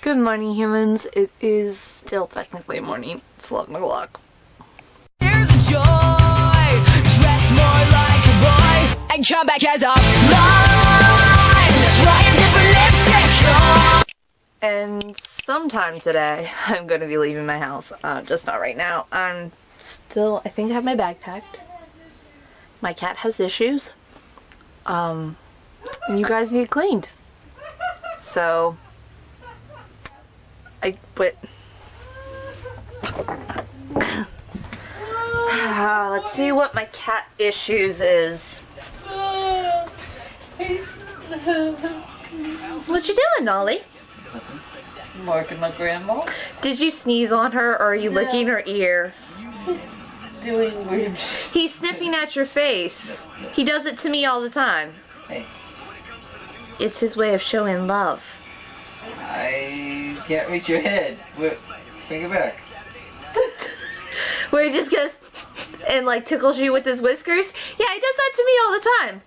Good morning, humans. It is still technically morning. It's 11 o'clock. There's a joy, dress more like a boy, and come back as a line. Try a different lipstick. And sometime today, I'm going to be leaving my house. Just not right now. I think I have my bag packed. My cat has issues. You guys need cleaned. So, let's see what my cat issues is. What you doing, Nolly? Marking my grandma. Did you sneeze on her, or are you licking her ear? He's doing weird. He's sniffing at your face. He does it to me all the time. Hey. It's his way of showing love. I can't reach your head. Bring it back. Where he just goes and like tickles you with his whiskers. Yeah, he does that to me all the time.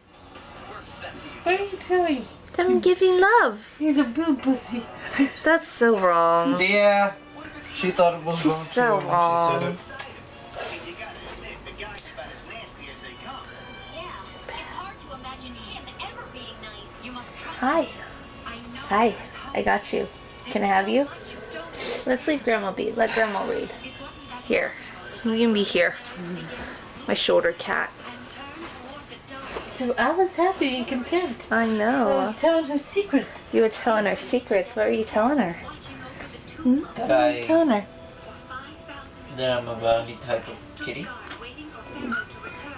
What are you doing? I'm giving love. He's a boob pussy. That's so wrong. Yeah, she thought it was She's wrong so too wrong. when she said it. Hi. Hi. I got you. Can I have you? Let's leave Grandma be. Let Grandma read. Here. You can be here. My shoulder cat. So I was happy and content. I know. I was telling her secrets. You were telling her secrets. What were you telling her? Hmm? What were you telling her? That I'm a bounty type of kitty.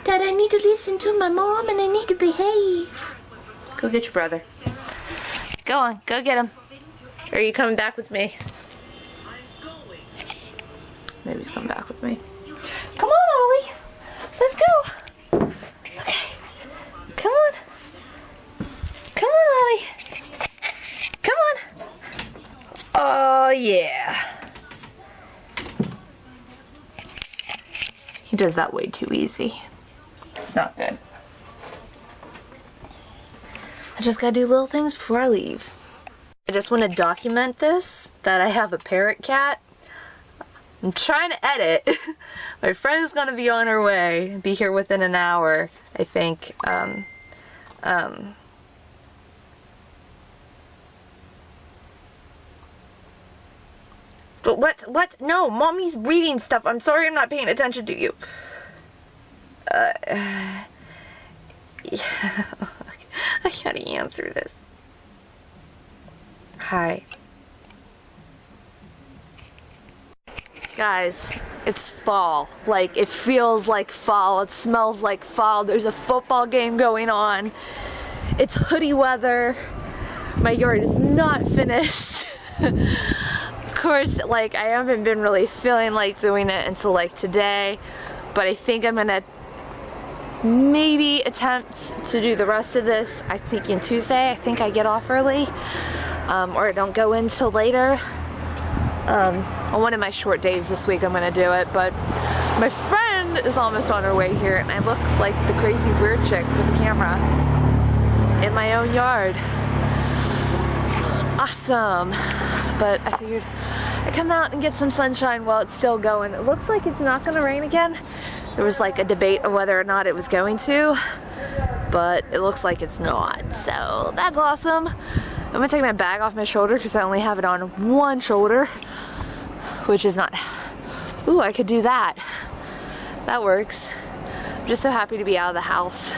Dad, I need to listen to my mom and I need to behave. Go get your brother. Go on, go get him. Or are you coming back with me? Maybe he's coming back with me. Come on, Ollie. Let's go. Okay. Come on. Come on, Ollie. Come on. Oh, yeah. He does that way too easy. It's not good. I just gotta do little things before I leave. I just want to document this, that I have a parrot cat. I'm trying to edit. My friend's gonna be on her way. Be here within an hour, I think. But what? No, Mommy's reading stuff. I'm sorry I'm not paying attention to you. Yeah. I gotta answer this. Hi. Guys, it's fall. Like, it feels like fall. It smells like fall. There's a football game going on. It's hoodie weather. My yard is not finished. Of course, like, I haven't been really feeling like doing it until like today, but I think I'm gonna maybe attempt to do the rest of this. I'm thinking Tuesday. I think I get off early, or I don't go in till later. On one of my short days this week I'm gonna do it, but my friend is almost on her way here and I look like the crazy weird chick with a camera in my own yard. Awesome. But I figured I'd come out and get some sunshine while it's still going. It looks like it's not gonna rain again. There was like a debate on whether or not it was going to, but it looks like it's not. So that's awesome. I'm gonna take my bag off my shoulder because I only have it on one shoulder, which is not, ooh, I could do that. That works. I'm just so happy to be out of the house.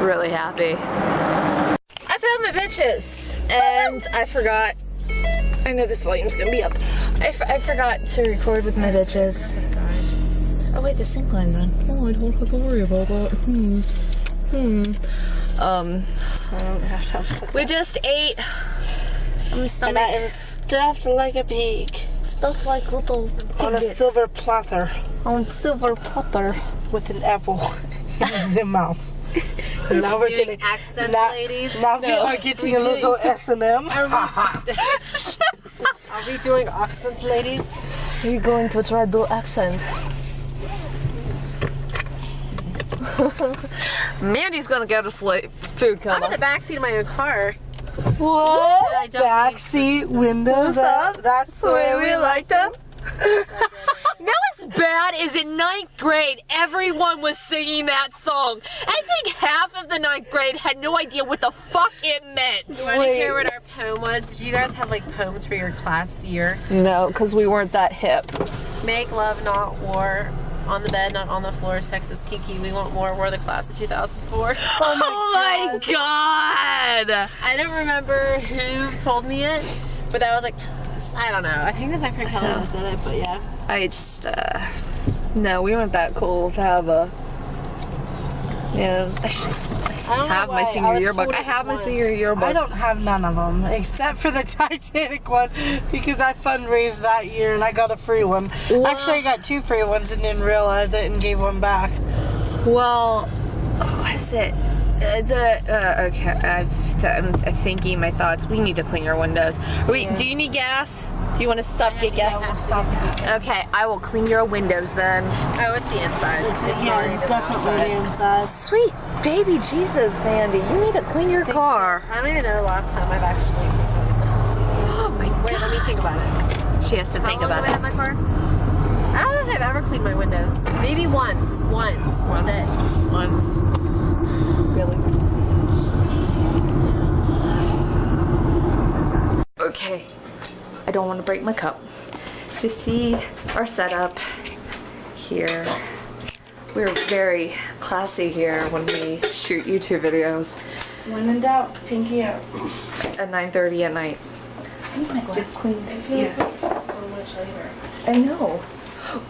Really happy. I found my bitches and I forgot. I know this volume's gonna be up. I forgot to record with my bitches. Oh wait, the sync line's on. Oh, I don't have to worry about that. I don't have to. We just ate. My stomach. And I am stuffed like a pig. Stuffed like little on a tidbit. silver platter. On silver platter. With an apple in the mouth. Now we're getting accents, ladies. Now we are getting a little S&M. Are we doing accents, ladies? We're going to try to do accents. Mandy's gonna go to sleep. Food I'm coma. in the backseat of my own car. What? I don't Backseat windows up. That's the way we like them. No, it's bad is in 9th grade, everyone was singing that song. I think half of the 9th grade had no idea what the fuck it meant. You want to hear what our poem was? Did you guys have like poems for your class year? No, because we weren't that hip. Make love, not war. On the bed, not on the floor. Sex is kinky. We want more. We're the class of 2004. Oh my god! I don't remember who told me it, but that was like, I don't know. I think it was my friend Kelly that said it, but yeah. I just, no, we weren't that cool to have a, yeah, I have my senior yearbook. I have my senior yearbook. I don't have none of them except for the Titanic one because I fundraised that year and I got a free one. Well, actually, I got 2 free ones and didn't realize it and gave one back. Well, what is it? Okay, I'm thinking my thoughts. We need to clean your windows. Wait, do you need gas? Do you want to stop get gas? Okay, I will clean your windows then. Oh, it's the inside. It's definitely the inside. Sweet baby Jesus, Mandy, you need to clean your car. I don't even know the last time I've actually cleaned my windows. Oh my god. Wait, let me think about it. She has to think How long about have I had my car? I don't know if I've ever cleaned my windows. Maybe once. Once. That's it. Once. Really? Okay. I don't want to break my cup. To see our setup here. We're very classy here when we shoot YouTube videos. When in doubt, pinky out. At 9:30 at night. I need my glass cleaned. It feels so much later. I know.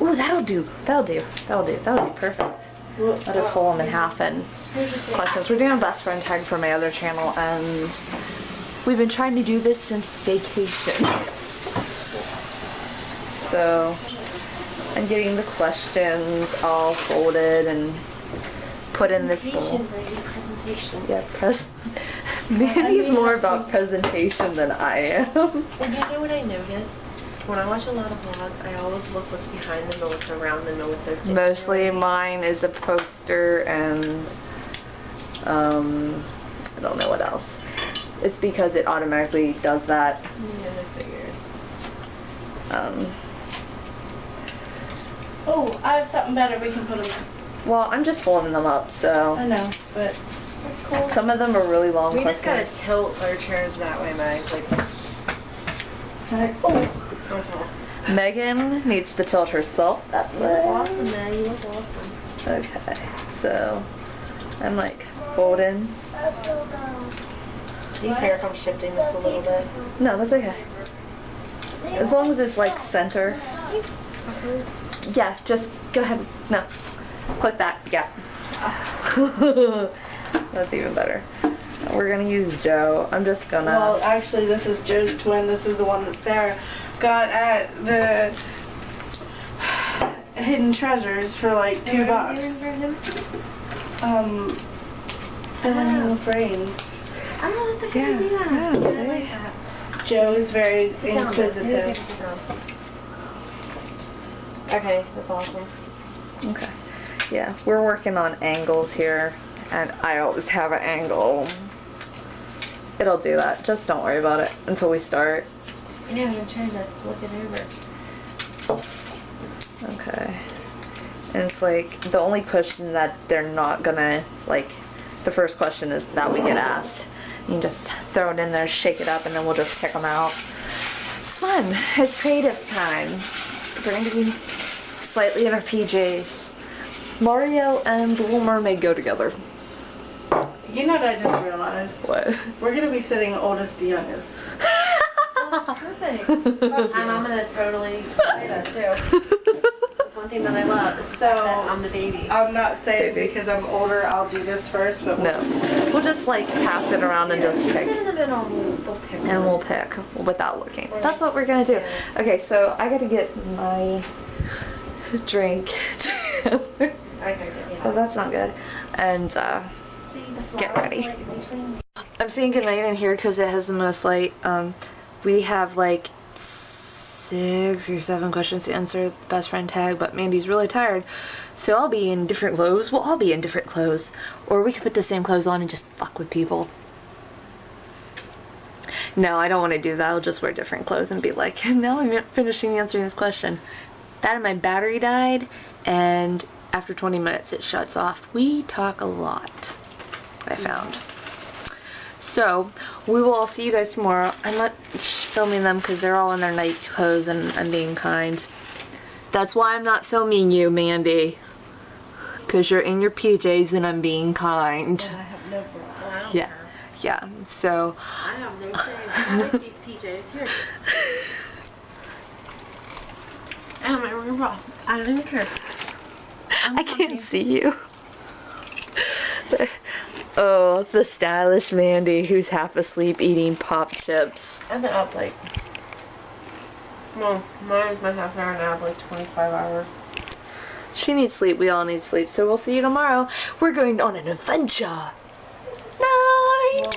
Ooh, that'll do. That'll do. That'll do. That'll be perfect. I'll just fold them in half and questions. We're doing a best friend tag for my other channel, and we've been trying to do this since vacation. So I'm getting the questions all folded and put in this bowl. Presentation. Yeah, Mandy's more about presentation than I am. And you know what I noticed? When I watch a lot of vlogs, I always look what's behind them and what's around them and what they're doing. Mostly mine is a poster and I don't know what else. It's because it automatically does that. Yeah, I figured. Oh, I have something better. We can put them in. Well, I'm just folding them up, so. I know, but That's cool. Some of them are really long We just questions. gotta tilt our chairs that way, Meg. Like, Oh. Megan needs to tilt herself that way. awesome, man. You look awesome. Okay, so I'm like folding. Do you care if I'm shifting this a little bit? No, that's okay. As long as it's like center. Yeah, just go ahead. No. Click that. Yeah. That's even better. We're gonna use Joe. I'm just gonna. well, actually, this is Joe's twin. This is the one that Sarah got at the Hidden Treasures for like $2. Filling with brains. Oh, that's a good Yeah, idea. yeah, I see? like that. Joe is very Sit down, inquisitive. sit down. Okay, that's awesome. Okay. Yeah, we're working on angles here, and I always have an angle. It'll do that. Just don't worry about it until we start. Yeah, I'm trying to look it over. Okay. And it's like the only question that they're not gonna like. The first question is that we get asked. You can just throw it in there, shake it up, and then we'll just pick them out. It's fun. It's creative time. Brandy slightly in her PJs. Mario and Little Mermaid go together. You know what I just realized? What? We're gonna be sitting oldest to youngest. That's perfect. And I'm gonna totally say that too. That's one thing that I love. Is So, that I'm the baby. I'm not saying because I'm older I'll do this first, but No. We'll just like pass it around and just Sit pick. in the middle. We'll pick. And we'll pick without looking. That's what we're gonna do. Okay, so I gotta get my drink together. Oh, that's not good. And get ready. I'm saying goodnight in here because it has the most light. We have like 6 or 7 questions to answer the best friend tag, but Mandy's really tired, so I'll be in different clothes. We'll all be in different clothes, or we could put the same clothes on and just fuck with people. No, I don't want to do that. I'll just wear different clothes and be like, now I'm finishing answering this question. That and my battery died, and after 20 minutes it shuts off. We talk a lot, I found. So, we will all see you guys tomorrow. I'm not filming them because they're all in their night clothes and I'm being kind. That's why I'm not filming you, Mandy. Because you're in your PJs and I'm being kind. I have no bra. Yeah. Yeah, so... I have no shame. I like these PJs. Here. I have my own bra. I don't even care. I can't see you. Oh, the stylish Mandy who's half asleep eating pop chips. I've been up like... Well, mine is my half an hour nap, like 25 hours. She needs sleep. We all need sleep. So we'll see you tomorrow. We're going on an adventure. Night.